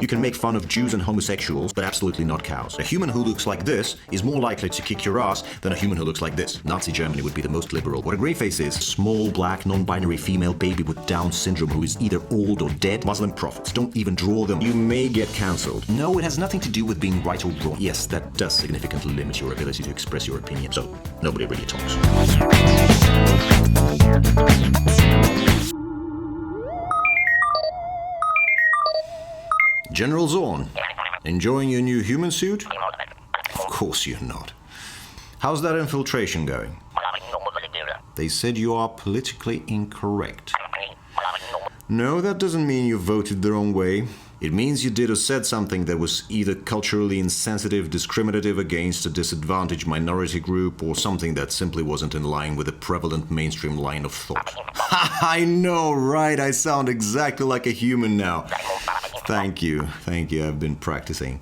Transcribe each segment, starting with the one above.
You can make fun of Jews and homosexuals, but absolutely not cows. A human who looks like this is more likely to kick your ass than a human who looks like this. Nazi Germany would be the most liberal. What a grey face is: small, black, non-binary female baby with Down syndrome who is either old or dead. Muslim prophets, don't even draw them. You may get cancelled. No, it has nothing to do with being right or wrong. Yes, that does significantly limit your ability to express your opinion, so nobody really talks. General Zorn, enjoying your new human suit? Of course you're not. How's that infiltration going? They said you are politically incorrect. No, that doesn't mean you voted the wrong way. It means you did or said something that was either culturally insensitive, discriminative against a disadvantaged minority group, or something that simply wasn't in line with the prevalent mainstream line of thought. I know, right? I sound exactly like a human now. Thank you, I've been practicing.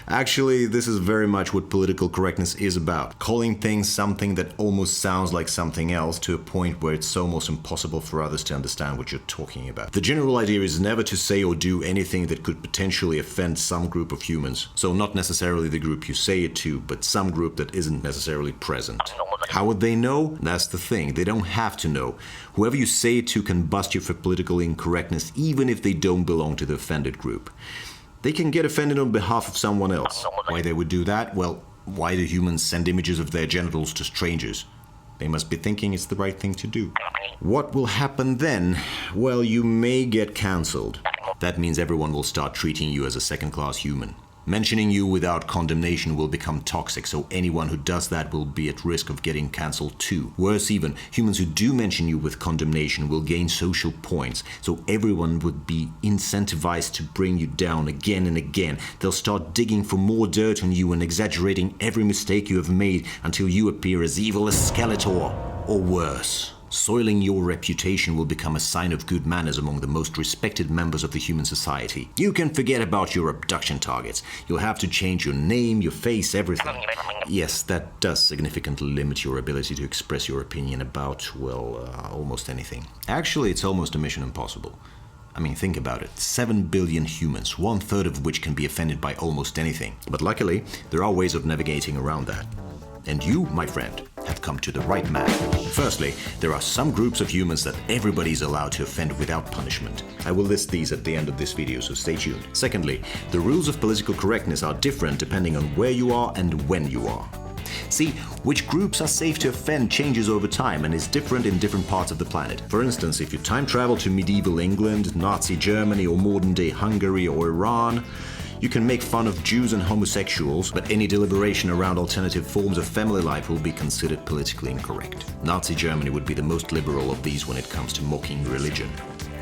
Actually, this is very much what political correctness is about. Calling things something that almost sounds like something else to a point where it's almost impossible for others to understand what you're talking about. The general idea is never to say or do anything that could potentially offend some group of humans. So not necessarily the group you say it to, but some group that isn't necessarily present. How would they know? That's the thing. They don't have to know. Whoever you say it to can bust you for political incorrectness, even if they don't belong to the offended group. They can get offended on behalf of someone else. Why they would do that? Well, why do humans send images of their genitals to strangers? They must be thinking it's the right thing to do. What will happen then? Well, you may get cancelled. That means everyone will start treating you as a second-class human. Mentioning you without condemnation will become toxic, so anyone who does that will be at risk of getting cancelled too. Worse even, humans who do mention you with condemnation will gain social points, so everyone would be incentivized to bring you down again and again. They'll start digging for more dirt on you and exaggerating every mistake you have made until you appear as evil as Skeletor, or worse. Soiling your reputation will become a sign of good manners among the most respected members of the human society. You can forget about your abduction targets. You'll have to change your name, your face, everything. Yes, that does significantly limit your ability to express your opinion about, well, almost anything. Actually, it's almost a mission impossible. I mean, think about it. 7 billion humans, 1/3 of which can be offended by almost anything. But luckily, there are ways of navigating around that. And you, my friend, have come to the right man. Firstly, there are some groups of humans that everybody is allowed to offend without punishment. I will list these at the end of this video, so stay tuned. Secondly, the rules of political correctness are different depending on where you are and when you are. See, which groups are safe to offend changes over time and is different in different parts of the planet. For instance, if you time travel to medieval England, Nazi Germany, or modern-day Hungary or Iran, you can make fun of Jews and homosexuals, but any deliberation around alternative forms of family life will be considered politically incorrect. Nazi Germany would be the most liberal of these when it comes to mocking religion.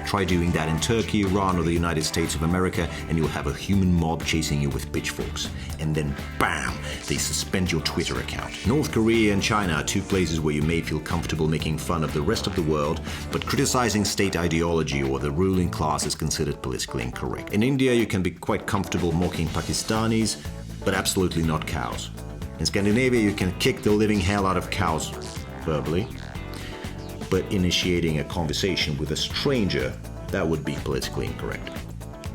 Try doing that in Turkey, Iran, or the United States of America, and you'll have a human mob chasing you with pitchforks. And then, bam, they suspend your Twitter account. North Korea and China are two places where you may feel comfortable making fun of the rest of the world, but criticizing state ideology or the ruling class is considered politically incorrect. In India, you can be quite comfortable mocking Pakistanis, but absolutely not cows. In Scandinavia, you can kick the living hell out of cows, verbally. But initiating a conversation with a stranger, that would be politically incorrect.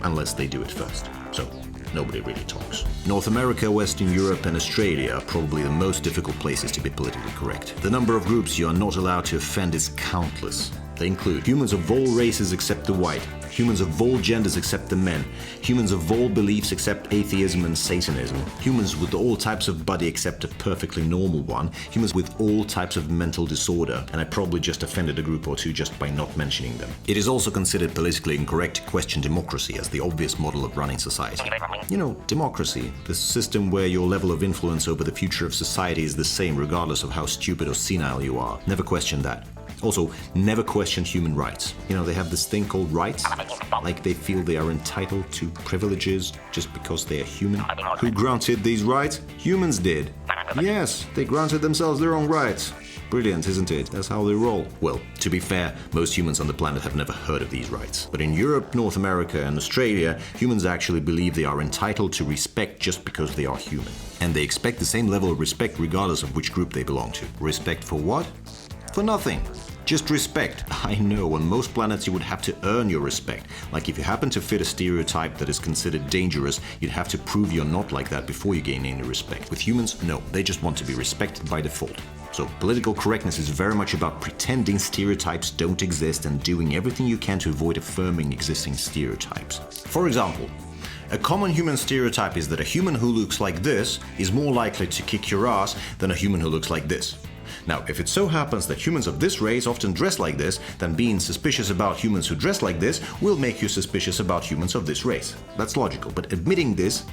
Unless they do it first. So, nobody really talks. North America, Western Europe, and Australia are probably the most difficult places to be politically correct. The number of groups you are not allowed to offend is countless. They include humans of all races except the white, humans of all genders except the men, humans of all beliefs except atheism and Satanism, humans with all types of body except a perfectly normal one, humans with all types of mental disorder, and I probably just offended a group or two just by not mentioning them. It is also considered politically incorrect to question democracy as the obvious model of running society. You know, democracy, the system where your level of influence over the future of society is the same regardless of how stupid or senile you are. Never question that. Also, never question human rights. You know, they have this thing called rights, like they feel they are entitled to privileges just because they are human. Who granted these rights? Humans did. Yes, they granted themselves their own rights. Brilliant, isn't it? That's how they roll. Well, to be fair, most humans on the planet have never heard of these rights. But in Europe, North America, and Australia, humans actually believe they are entitled to respect just because they are human. And they expect the same level of respect regardless of which group they belong to. Respect for what? For nothing. Just respect. I know, on most planets you would have to earn your respect. Like if you happen to fit a stereotype that is considered dangerous, you'd have to prove you're not like that before you gain any respect. With humans, no, they just want to be respected by default. So political correctness is very much about pretending stereotypes don't exist and doing everything you can to avoid affirming existing stereotypes. For example, a common human stereotype is that a human who looks like this is more likely to kick your ass than a human who looks like this. Now, if it so happens that humans of this race often dress like this, then being suspicious about humans who dress like this will make you suspicious about humans of this race. That's logical, but admitting this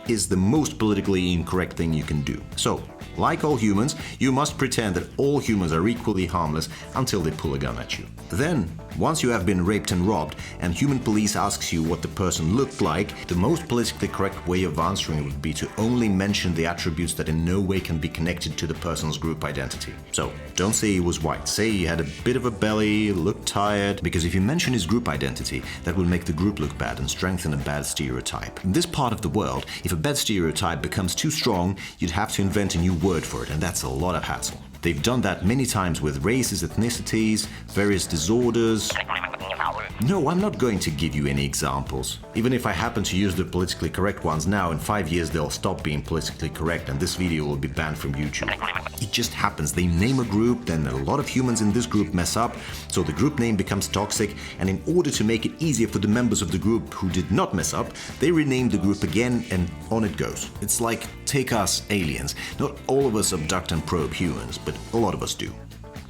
is the most politically incorrect thing you can do. So, like all humans, you must pretend that all humans are equally harmless until they pull a gun at you. Then, once you have been raped and robbed, and human police asks you what the person looked like, the most politically correct way of answering would be to only mention the attributes that in no way can be connected to the person's group identity. So, don't say he was white, say he had a bit of a belly, looked tired, because if you mention his group identity, that will make the group look bad and strengthen a bad stereotype. In this part of the world, if a bad stereotype becomes too strong, you'd have to invent a new word for it, and that's a lot of hassle. They've done that many times with races, ethnicities, various disorders. No, I'm not going to give you any examples. Even if I happen to use the politically correct ones now, in 5 years they'll stop being politically correct and this video will be banned from YouTube. It just happens. They name a group, then a lot of humans in this group mess up, so the group name becomes toxic, and in order to make it easier for the members of the group who did not mess up, they rename the group again and on it goes. It's like, take us aliens. Not all of us abduct and probe humans, but a lot of us do.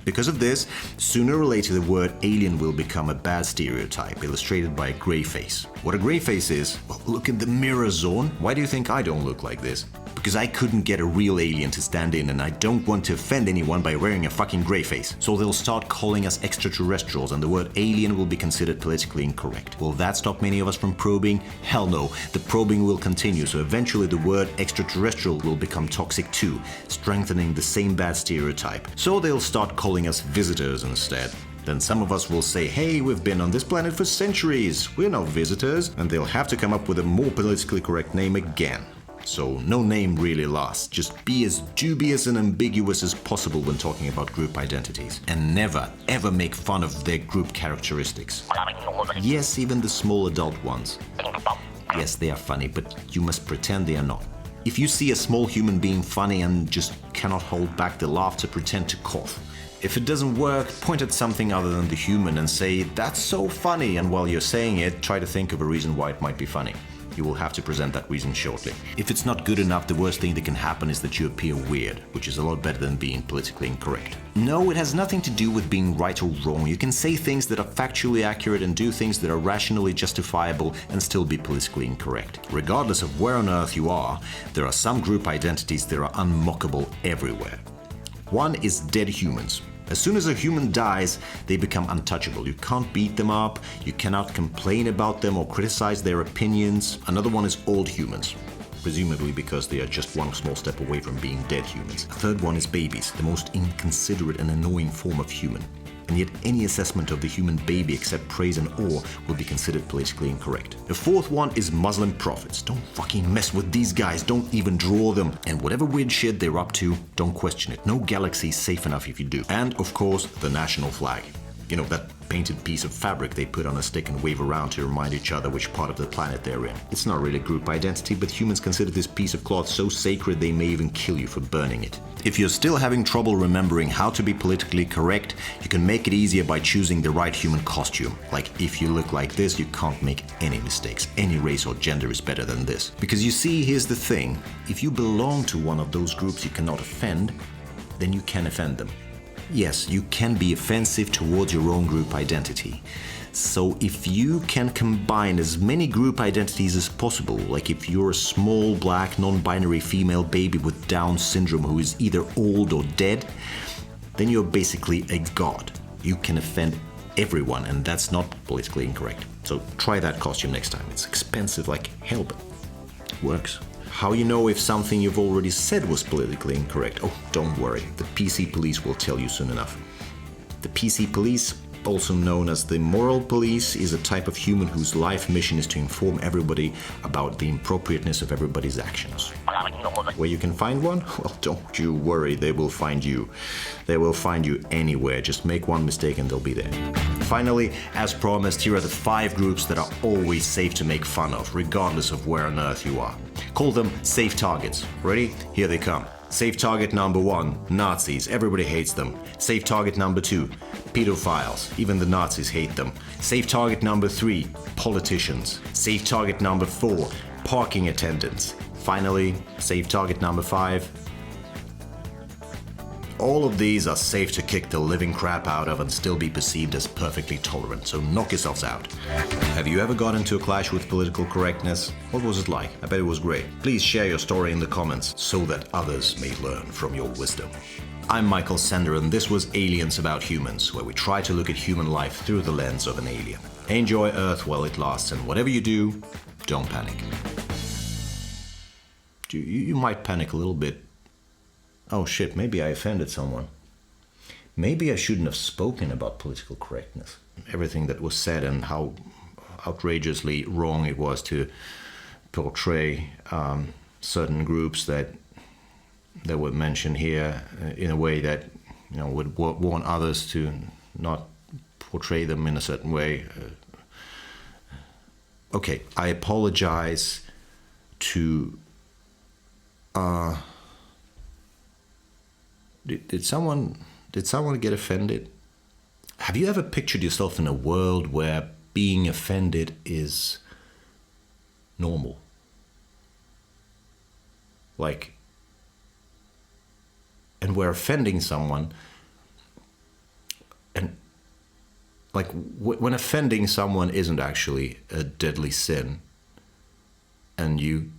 Because of this, sooner or later the word alien will become a bad stereotype, illustrated by a grey face. What a grey face is? Well, look in the mirror zone. Why do you think I don't look like this? Because I couldn't get a real alien to stand in, and I don't want to offend anyone by wearing a fucking grey face. So they'll start calling us extraterrestrials, and the word alien will be considered politically incorrect. Will that stop many of us from probing? Hell no. The probing will continue, so eventually the word extraterrestrial will become toxic too, strengthening the same bad stereotype. So they'll start calling us visitors instead. Then some of us will say, hey, we've been on this planet for centuries, we're not visitors, and they'll have to come up with a more politically correct name again. So no name really lasts. Just be as dubious and ambiguous as possible when talking about group identities. And never, ever make fun of their group characteristics. Yes, even the small adult ones. Yes, they are funny, but you must pretend they are not. If you see a small human being funny and just cannot hold back the laughter, pretend to cough. If it doesn't work, point at something other than the human and say, that's so funny, and while you're saying it, try to think of a reason why it might be funny. You will have to present that reason shortly. If it's not good enough, the worst thing that can happen is that you appear weird, which is a lot better than being politically incorrect. No, it has nothing to do with being right or wrong. You can say things that are factually accurate and do things that are rationally justifiable and still be politically incorrect. Regardless of where on earth you are, there are some group identities that are unmockable everywhere. One is dead humans. As soon as a human dies, they become untouchable. You can't beat them up, you cannot complain about them or criticize their opinions. Another one is old humans, presumably because they are just one small step away from being dead humans. A third one is babies, the most inconsiderate and annoying form of human. And yet any assessment of the human baby except praise and awe will be considered politically incorrect. The fourth one is Muslim prophets. Don't fucking mess with these guys, don't even draw them. And whatever weird shit they're up to, don't question it. No galaxy is safe enough if you do. And of course, the national flag. You know, that painted piece of fabric they put on a stick and wave around to remind each other which part of the planet they're in. It's not really group identity, but humans consider this piece of cloth so sacred they may even kill you for burning it. If you're still having trouble remembering how to be politically correct, you can make it easier by choosing the right human costume. Like, if you look like this, you can't make any mistakes. Any race or gender is better than this. Because you see, here's the thing. If you belong to one of those groups you cannot offend, then you can offend them. Yes, you can be offensive towards your own group identity. So if you can combine as many group identities as possible, like if you're a small black non-binary female baby with Down syndrome who is either old or dead, then you're basically a god. You can offend everyone, and that's not politically incorrect. So try that costume next time. It's expensive like hell, but it works. How you know if something you've already said was politically incorrect? Oh, don't worry, the PC police will tell you soon enough. The PC police, also known as the moral police, is a type of human whose life mission is to inform everybody about the appropriateness of everybody's actions. Where you can find one? Well, don't you worry, they will find you. They will find you anywhere. Just make one mistake and they'll be there. Finally, as promised, here are the 5 groups that are always safe to make fun of, regardless of where on earth you are. Call them safe targets. Ready? Here they come. Safe target number 1, Nazis. Everybody hates them. Safe target number 2, pedophiles. Even the Nazis hate them. Safe target number 3, politicians. Safe target number 4, parking attendants. Finally, safe target number 5. All of these are safe to kick the living crap out of and still be perceived as perfectly tolerant, so knock yourselves out. Have you ever got into a clash with political correctness? What was it like? I bet it was great. Please share your story in the comments so that others may learn from your wisdom. I'm Michael Sender and this was Aliens About Humans, where we try to look at human life through the lens of an alien. Enjoy Earth while it lasts, and whatever you do, don't panic. You might panic a little bit. Oh shit, maybe I offended someone. Maybe I shouldn't have spoken about political correctness. Everything that was said and how outrageously wrong it was to portray certain groups that were mentioned here in a way that, you know, would warn others to not portray them in a certain way. Okay, I apologize to... Did someone get offended? Have you ever pictured yourself in a world where being offended is normal? Like, and where offending someone, and like when offending someone isn't actually a deadly sin, and you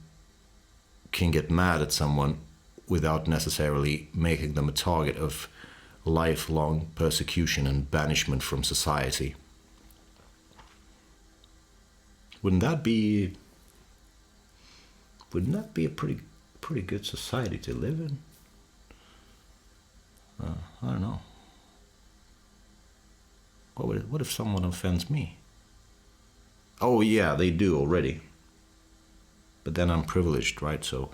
can get mad at someone without necessarily making them a target of lifelong persecution and banishment from society. Wouldn't that be a pretty good society to live in? I don't know. What if someone offends me? Oh yeah, they do already. But then I'm privileged, right? So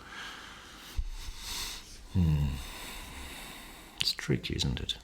it's tricky, isn't it?